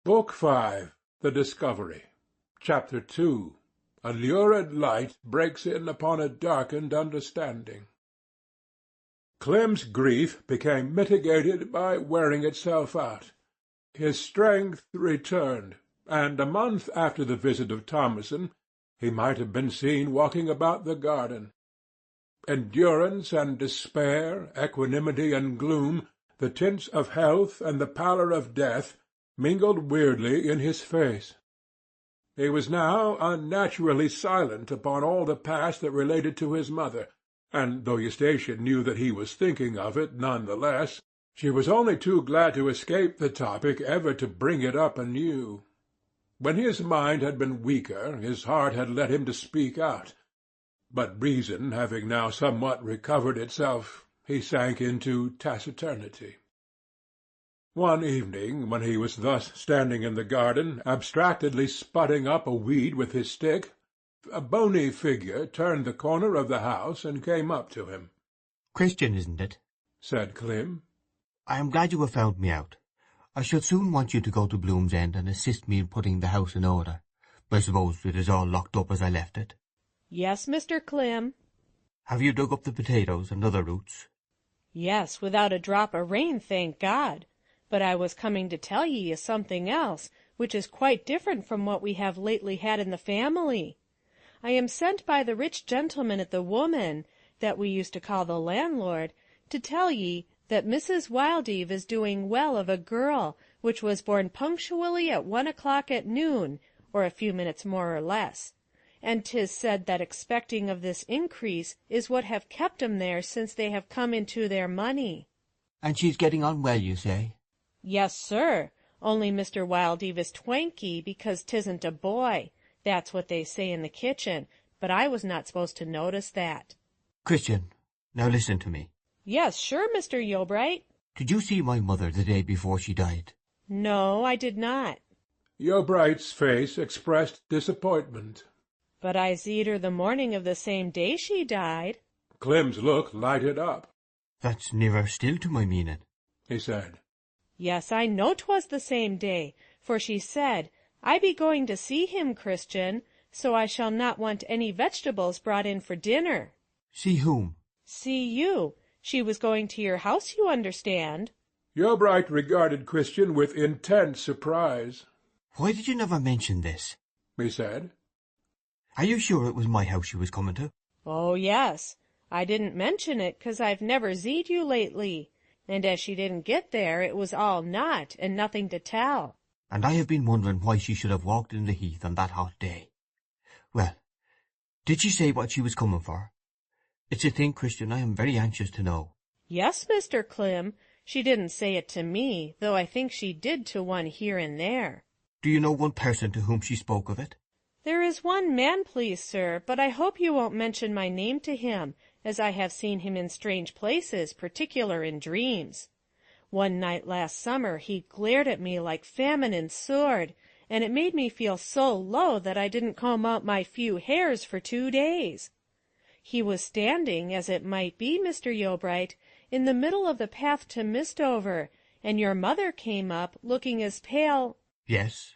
Book 5. The Discovery. Chapter 2. A lurid light breaks in upon a darkened understanding. Clem's grief became mitigated by wearing itself out. His strength returned, and a month after the visit of Thomason he might have been seen walking about the garden. Endurance and despair, equanimity and gloom, the tints of health and the pallor of death, mingled weirdly in his face. He was now unnaturally silent upon all the past that related to his mother, and though Eustacia knew that he was thinking of it none the less, she was only too glad to escape the topic ever to bring it up anew. When his mind had been weaker, his heart had led him to speak out, but reason having now somewhat recovered itself, he sank into taciturnity. One evening, when he was thus standing in the garden, abstractedly spudding up a weed with his stick, a bony figure turned the corner of the house and came up to him. "Christian, isn't it?" said Clem. "I am glad you have found me out. I shall soon want you to go to Bloom's End and assist me in putting the house in order. I suppose it is all locked up as I left it." "Yes, Mr. Clem." "Have you dug up the potatoes and other roots?" "Yes, without a drop o' rain, thank God. But I was coming to tell ye of something else, which is quite different from what we have lately had in the family. I am sent by the rich gentleman at the Woman, that we used to call the landlord, to tell ye that Mrs. Wildeve is doing well of a girl, which was born punctually at 1 o'clock at noon, or a few minutes more or less. And 'tis said that expecting of this increase is what have kept 'em there since they have come into their money." "And she's getting on well, you say?" "Yes, sir. Only Mr. Wildeve is twanky because 'tisn't a boy. That's what they say in the kitchen, but I was not supposed to notice that." "Christian, now listen to me." "Yes, sure, Mr. Yeobright." "Did you see my mother the day before she died?" "No, I did not." Yeobright's face expressed disappointment. "But I seed her the morning of the same day she died." Clem's look lighted up. "That's nearer still to my meaning," he said. "Yes, I know 'twas the same day, for she said, 'I be going to see him, Christian, so I shall not want any vegetables brought in for dinner.'" "See whom?" "See you. She was going to your house, you understand." Yeobright regarded Christian with intense surprise. "Why did you never mention this?" he said. "Are you sure it was my house she was coming to?" "Oh, yes. I didn't mention it 'cause I've never zeed you lately. And as she didn't get there, it was all naught, and nothing to tell." "And I have been wondering why she should have walked in the heath on that hot day. Well, did she say what she was coming for? It's a thing, Christian, I am very anxious to know." "Yes, Mr. Clem. She didn't say it to me, though I think she did to one here and there." "Do you know one person to whom she spoke of it?" "There is one man, please, sir, but I hope you won't mention my name to him, as I have seen him in strange places, particular in dreams. One night last summer he glared at me like famine and sword, and it made me feel so low that I didn't comb out my few hairs for 2 days. He was standing, as it might be, Mr. Yeobright, in the middle of the path to Mistover, and your mother came up, looking as pale—" "Yes.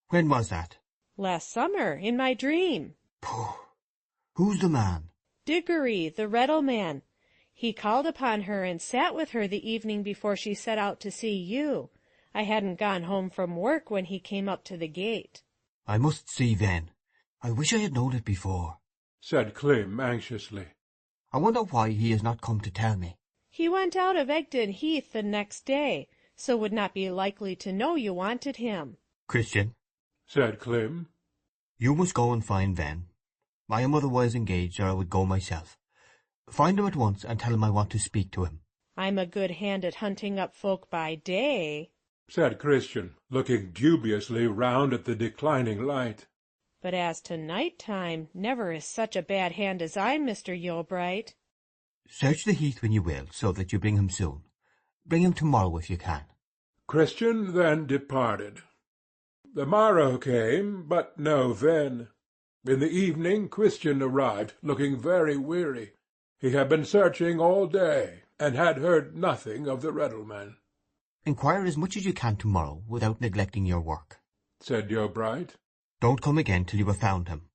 When was that?" "Last summer, in my dream." "Pooh! Who's the man?" "Diggory, the Reddle man. He called upon her and sat with her the evening before she set out to see you. I hadn't gone home from work when he came up to the gate." "I must see then. I wish I had known it before," said Clem anxiously. "I wonder why he has not come to tell me." "He went out of Egdon Heath the next day, so would not be likely to know you wanted him." "Christian," said Clem, "you must go and find Ven. I am otherwise engaged, or I would go myself. Find him at once and tell him I want to speak to him." "I'm a good hand at hunting up folk by day," said Christian, looking dubiously round at the declining light. "but as to night time, never is such a bad hand as I, Mr. Yeobright." "Search the heath when you will, so that you bring him soon. Bring him tomorrow if you can." Christian then departed. The morrow came, but no Ven. In the evening Christian arrived, looking very weary. He had been searching all day, and had heard nothing of the Reddleman. Inquire as much as you can tomorrow without neglecting your work," said Yeobright. "Don't come again till you have found him."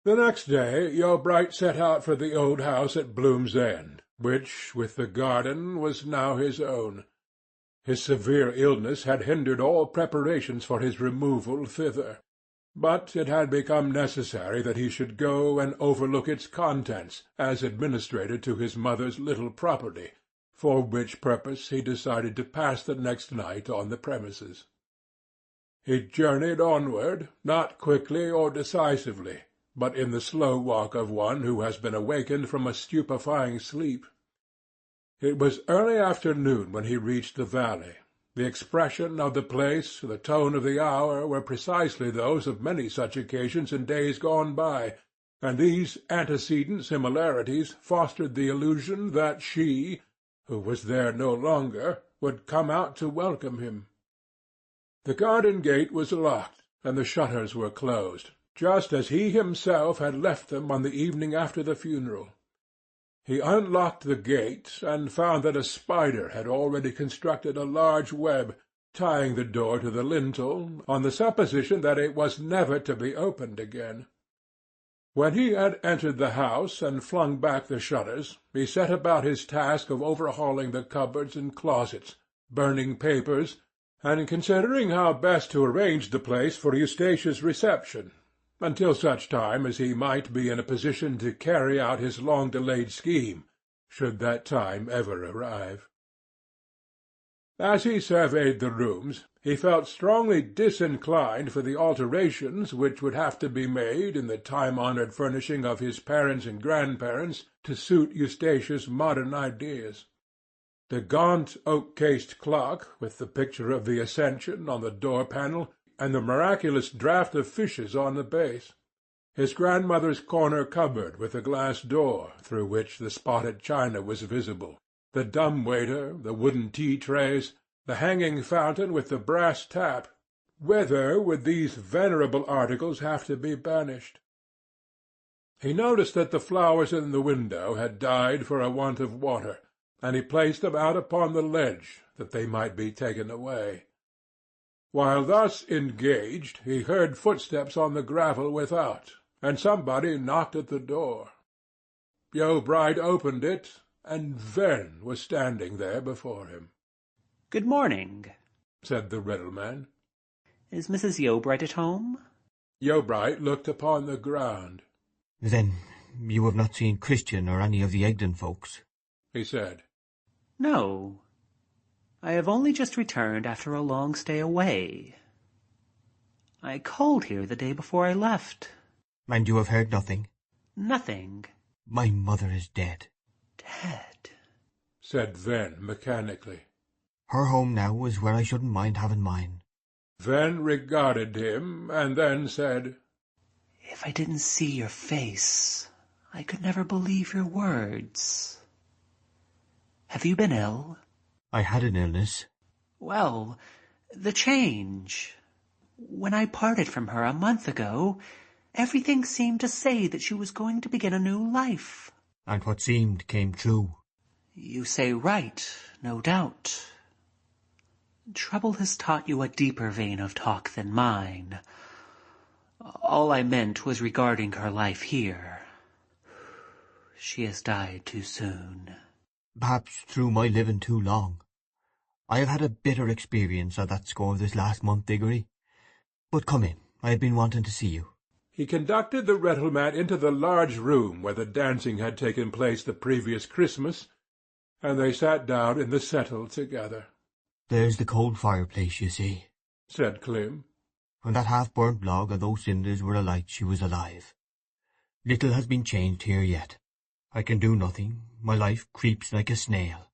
The next day Yeobright set out for the old house at Bloom's End, which, with the garden, was now his own. His severe illness had hindered all preparations for his removal thither, but it had become necessary that he should go and overlook its contents, as administrator to his mother's little property, for which purpose he decided to pass the next night on the premises. He journeyed onward, not quickly or decisively, but in the slow walk of one who has been awakened from a stupefying sleep. It was early afternoon when he reached the valley. The expression of the place, the tone of the hour, were precisely those of many such occasions in days gone by, and these antecedent similarities fostered the illusion that she, who was there no longer, would come out to welcome him. The garden gate was locked, and the shutters were closed, just as he himself had left them on the evening after the funeral. He unlocked the gate, and found that a spider had already constructed a large web, tying the door to the lintel, on the supposition that it was never to be opened again. When he had entered the house and flung back the shutters, he set about his task of overhauling the cupboards and closets, burning papers, and considering how best to arrange the place for Eustatia's reception, until such time as he might be in a position to carry out his long-delayed scheme, should that time ever arrive. As he surveyed the rooms, he felt strongly disinclined for the alterations which would have to be made in the time-honoured furnishing of his parents and grandparents to suit Eustatia's modern ideas. The gaunt oak-cased clock, with the picture of the Ascension on the door-panel, and the miraculous draught of fishes on the base; his grandmother's corner cupboard with the glass door, through which the spotted china was visible; the dumb-waiter, the wooden tea-trays, the hanging fountain with the brass tap. Whither would these venerable articles have to be banished? He noticed that the flowers in the window had died for a want of water, and he placed them out upon the ledge, that they might be taken away. While thus engaged, he heard footsteps on the gravel without, and somebody knocked at the door. Yeobright opened it, and Venn was standing there before him. "Good morning," said the riddle-man. "Is Mrs. Yeobright at home?" Yeobright looked upon the ground. "Then you have not seen Christian or any of the Egdon folks?" he said. "No. I have only just returned after a long stay away. I called here the day before I left." "And you have heard nothing?" "Nothing." "My mother is dead." "Dead," said Venn mechanically. "Her home now is where I shouldn't mind having mine." Venn regarded him, and then said, "If I didn't see your face, I could never believe your words. Have you been ill?" "I had an illness." "Well, the change. When I parted from her a month ago, everything seemed to say that she was going to begin a new life." "And what seemed came true." "You say right, no doubt. Trouble has taught you a deeper vein of talk than mine. All I meant was regarding her life here. She has died too soon." "Perhaps through my living too long. I have had a bitter experience on that score this last month, Diggory. But come in, I have been wanting to see you." He conducted the riddle-man into the large room where the dancing had taken place the previous Christmas, and they sat down in the settle together. "There's the cold fireplace, you see," said Clym. "When that half-burnt log and those cinders were alight she was alive. Little has been changed here yet. I can do nothing. My life creeps like a snail."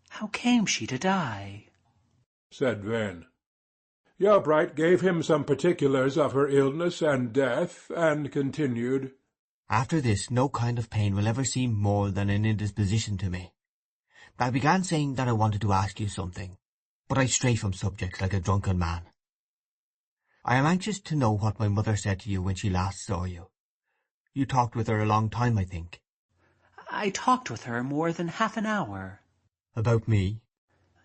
"How came she to die?" said Venn. Yeobright gave him some particulars of her illness and death, and continued, "After this no kind of pain will ever seem more than an indisposition to me. I began saying that I wanted to ask you something, but I stray from subjects like a drunken man. I am anxious to know what my mother said to you when she last saw you. You talked with her a long time, I think." "I talked with her more than half an hour." "About me?"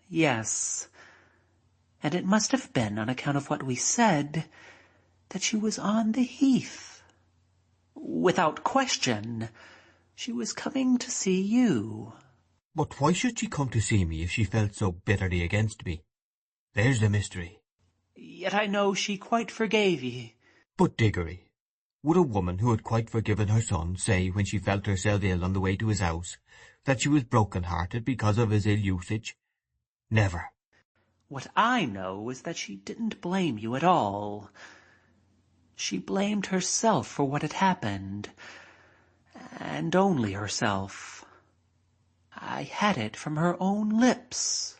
"Yes. and it must have been on account of what we said that she was on the heath. Without question, she was coming to see you. But why should she come to see me if she felt so bitterly against me? There's the mystery. Yet I know she quite forgave ye. But, Diggory, would a woman who had quite forgiven her son say, when she felt herself ill on the way to his house, that she was broken-hearted because of his ill usage? Never. What I know is that she didn't blame you at all. She blamed herself for what had happened, and only herself. I had it from her own lips.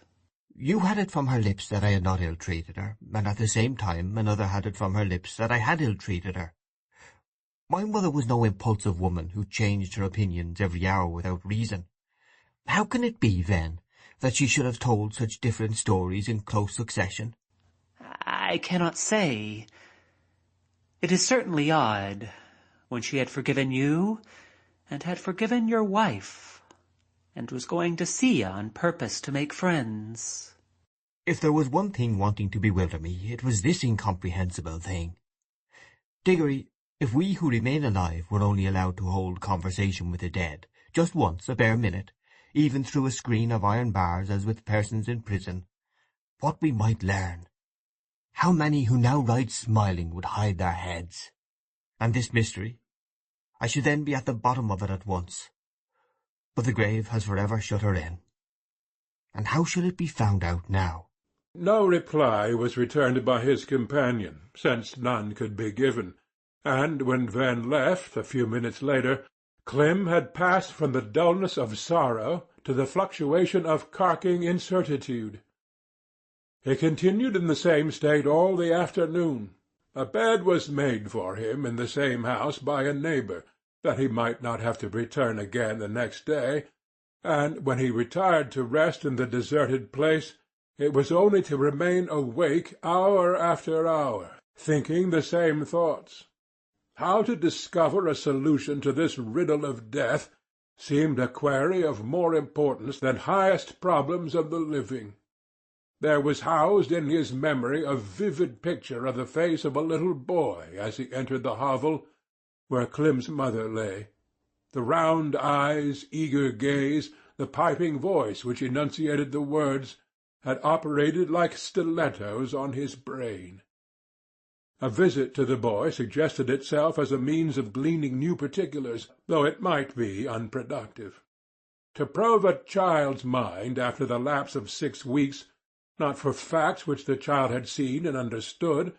You had it from her lips that I had not ill-treated her, and at the same time another had it from her lips that I had ill-treated her. My mother was no impulsive woman who changed her opinions every hour without reason. How can it be, then, that she should have told such different stories in close succession? I cannot say. It is certainly odd, when she had forgiven you, and had forgiven your wife, and was going to see you on purpose to make friends. If there was one thing wanting to bewilder me, it was this incomprehensible thing. Diggory, if we who remain alive were only allowed to hold conversation with the dead, just once, a bare minute, even through a screen of iron bars as with persons in prison, what we might learn! How many who now ride smiling would hide their heads! And this mystery, I should then be at the bottom of it at once. But the grave has forever shut her in. And how shall it be found out now? No reply was returned by his companion, since none could be given, and when Van left, a few minutes later, Clem had passed from the dullness of sorrow to the fluctuation of carking incertitude. He continued in the same state all the afternoon. A bed was made for him in the same house by a neighbour, that he might not have to return again the next day, and when he retired to rest in the deserted place, it was only to remain awake hour after hour, thinking the same thoughts. How to discover a solution to this riddle of death seemed a query of more importance than highest problems of the living. There was housed in his memory a vivid picture of the face of a little boy as he entered the hovel where Clem's mother lay. The round eyes, eager gaze, the piping voice which enunciated the words, had operated like stilettos on his brain. A visit to the boy suggested itself as a means of gleaning new particulars, though it might be unproductive. To probe a child's mind after the lapse of 6 weeks, not for facts which the child had seen and understood,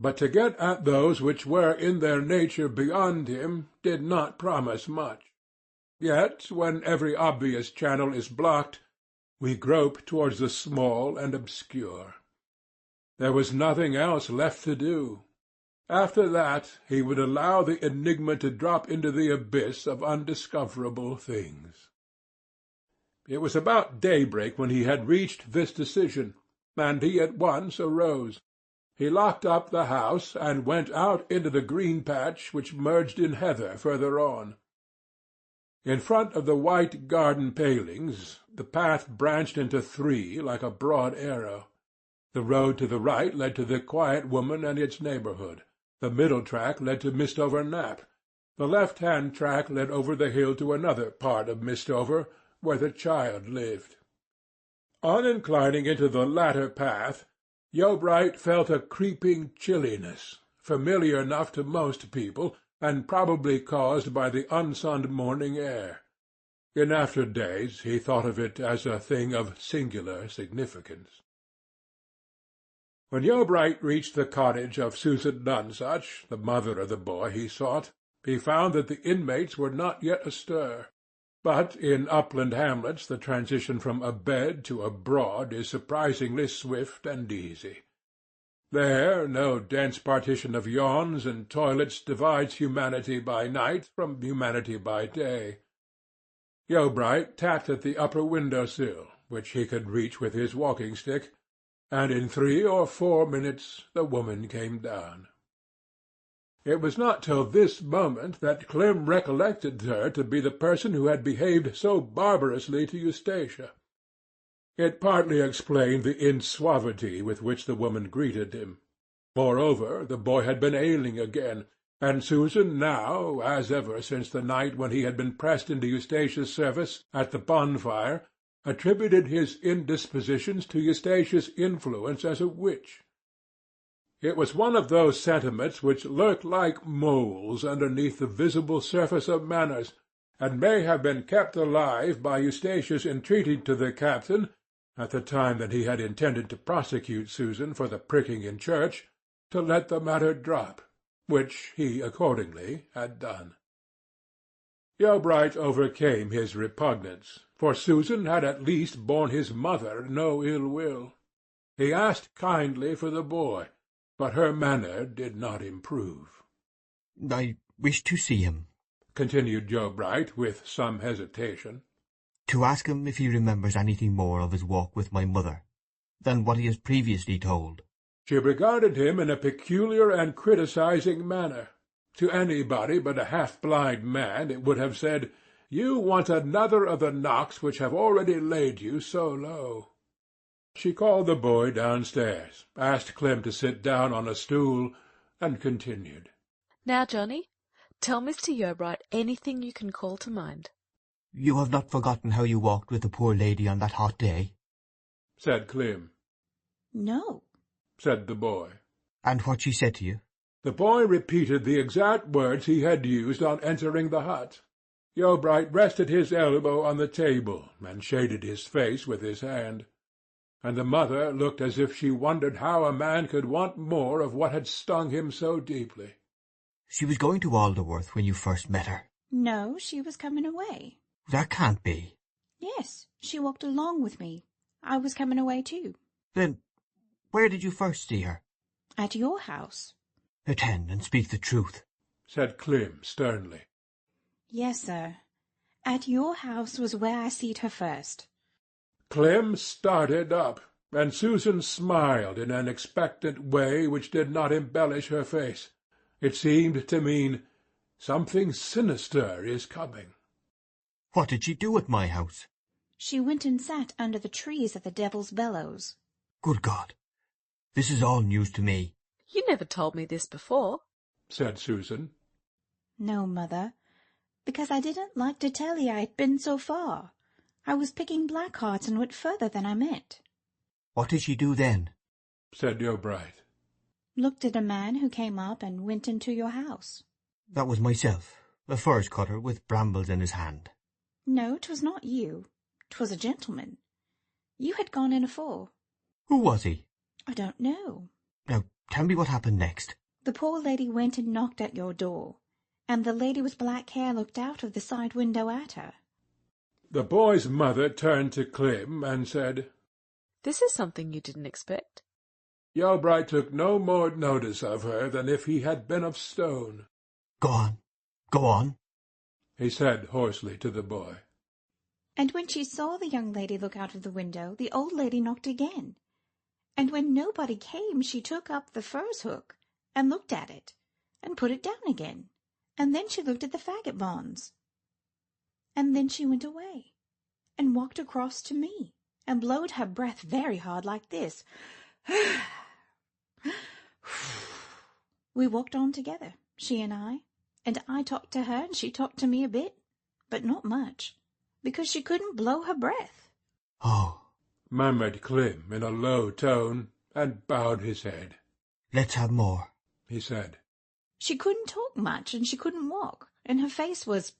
but to get at those which were in their nature beyond him, did not promise much. Yet, when every obvious channel is blocked, we grope towards the small and obscure. There was nothing else left to do. After that he would allow the enigma to drop into the abyss of undiscoverable things. It was about daybreak when he had reached this decision, and he at once arose. He locked up the house, and went out into the green patch which merged in heather further on. In front of the white garden palings the path branched into 3 like a broad arrow. The road to the right led to the quiet woman and its neighbourhood. The middle track led to Mistover Knapp. The left-hand track led over the hill to another part of Mistover, where the child lived. On inclining into the latter path, Yeobright felt a creeping chilliness, familiar enough to most people, and probably caused by the unsunned morning air. In after days he thought of it as a thing of singular significance. When Yeobright reached the cottage of Susan Nonsuch, the mother of the boy he sought, he found that the inmates were not yet astir. But in upland hamlets the transition from a bed to a broad is surprisingly swift and easy. There no dense partition of yawns and toilets divides humanity by night from humanity by day. Yeobright tapped at the upper window-sill, which he could reach with his walking-stick, and in 3 or 4 minutes the woman came down. It was not till this moment that Clem recollected her to be the person who had behaved so barbarously to Eustacia. It partly explained the insuavity with which the woman greeted him. Moreover, the boy had been ailing again, and Susan now, as ever since the night when he had been pressed into Eustatia's service at the bonfire, attributed his indispositions to Eustatia's influence as a witch. It was one of those sentiments which lurk like moles underneath the visible surface of manners, and may have been kept alive by Eustatia's entreaty to the captain, at the time that he had intended to prosecute Susan for the pricking in church, to let the matter drop, which he accordingly had done. Yeobright overcame his repugnance, for Susan had at least borne his mother no ill will. He asked kindly for the boy, but her manner did not improve. "I wish to see him," continued Yeobright with some hesitation. "to ask him if he remembers anything more of his walk with my mother than what he has previously told." She regarded him in a peculiar and criticizing manner. To anybody but a half-blind man it would have said, "You want another of the knocks which have already laid you so low." She called the boy downstairs, asked Clem to sit down on a stool, and continued. "Now, Johnny, tell Mr. Yeobright anything you can call to mind." "You have not forgotten how you walked with the poor lady on that hot day?" said Clem. "No," said the boy. "And what she said to you?" The boy repeated the exact words he had used on entering the hut. Yeobright rested his elbow on the table and shaded his face with his hand, and the mother looked as if she wondered how a man could want more of what had stung him so deeply. "She was going to Alderworth when you first met her?" "No, she was coming away." "That can't be." "Yes, she walked along with me. I was coming away too." "Then where did you first see her?" "At your house." "Attend and speak the truth," said Clem sternly. "Yes, sir. At your house was where I seed her first." Clem started up, and Susan smiled in an expectant way which did not embellish her face. It seemed to mean, "Something sinister is coming." "What did she do at my house?" "She went and sat under the trees at the Devil's Bellows." "Good God! This is all news to me." "You never told me this before," said Susan. "No, mother, because I didn't like to tell ye I had been so far. I was picking black hearts and went further than I meant." "What did she do then?" said Yeobright. "Looked at a man who came up and went into your house." "That was myself, a furze cutter with brambles in his hand." "No, 'twas not you. 'Twas a gentleman. You had gone in afore." "Who was he?" "I don't know." "Now tell me what happened next." "The poor lady went and knocked at your door, and the lady with black hair looked out of the side window at her." The boy's mother turned to Clem and said, "This is something you didn't expect." Yeobright took no more notice of her than if he had been of stone. "Go on, go on," he said hoarsely to the boy. "And when she saw the young lady look out of the window, the old lady knocked again. And when nobody came, she took up the furze hook and looked at it, and put it down again. And then she looked at the faggot bonds. And then she went away, and walked across to me, and blowed her breath very hard like this. We walked on together, she and I talked to her, and she talked to me a bit, but not much, because she couldn't blow her breath." "Oh," murmured Clem in a low tone, and bowed his head. "Let's have more," he said. "She couldn't talk much, and she couldn't walk, and her face was,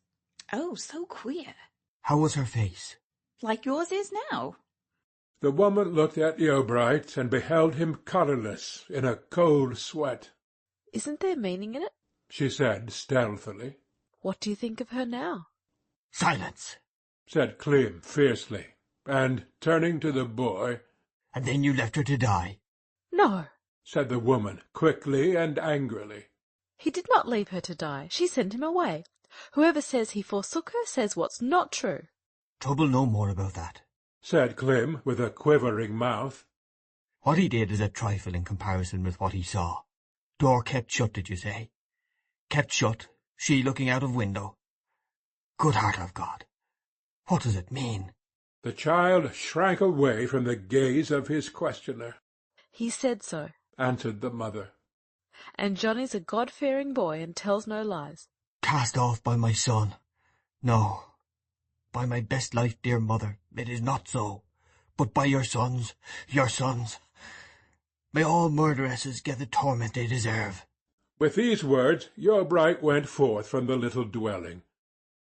oh, so queer." "How was her face?" "Like yours is now." The woman looked at Yeobright and beheld him colourless, in a cold sweat. "Isn't there meaning in it?" she said stealthily. "What do you think of her now?" "Silence!" said Clem fiercely, and, turning to the boy, "And then you left her to die?" "No," said the woman quickly and angrily. "he did not leave her to die. She sent him away. Whoever says he forsook her says what's not true." "Trouble no more about that," said Clem with a quivering mouth. "What he did is a trifle in comparison with what he saw. Door kept shut, did you say? Kept shut, she looking out of window. Good heart of God! What does it mean?" The child shrank away from the gaze of his questioner. He said so, answered the mother. and Johnny's a God-fearing boy and tells no lies. Cast off by my son? No. By my best life, dear mother, it is not so. But by your sons. May all murderesses get the torment they deserve. With these words, Yeobright went forth from the little dwelling.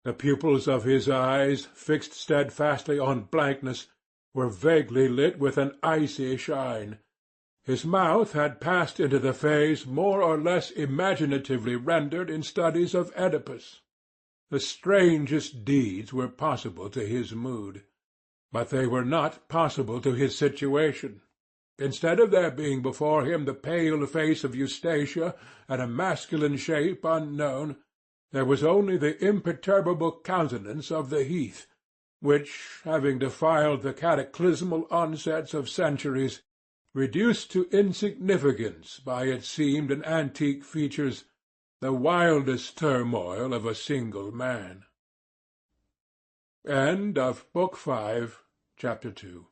The pupils of his eyes, fixed steadfastly on blankness, were vaguely lit with an icy shine. His mouth had passed into the phase more or less imaginatively rendered in studies of Oedipus. The strangest deeds were possible to his mood, but they were not possible to his situation. Instead of there being before him the pale face of Eustacia and a masculine shape unknown, there was only the imperturbable countenance of the heath, which, having defiled the cataclysmal onsets of centuries, reduced to insignificance by its seamed and antique features the wildest turmoil of a single man. End of Book 5, Chapter 2.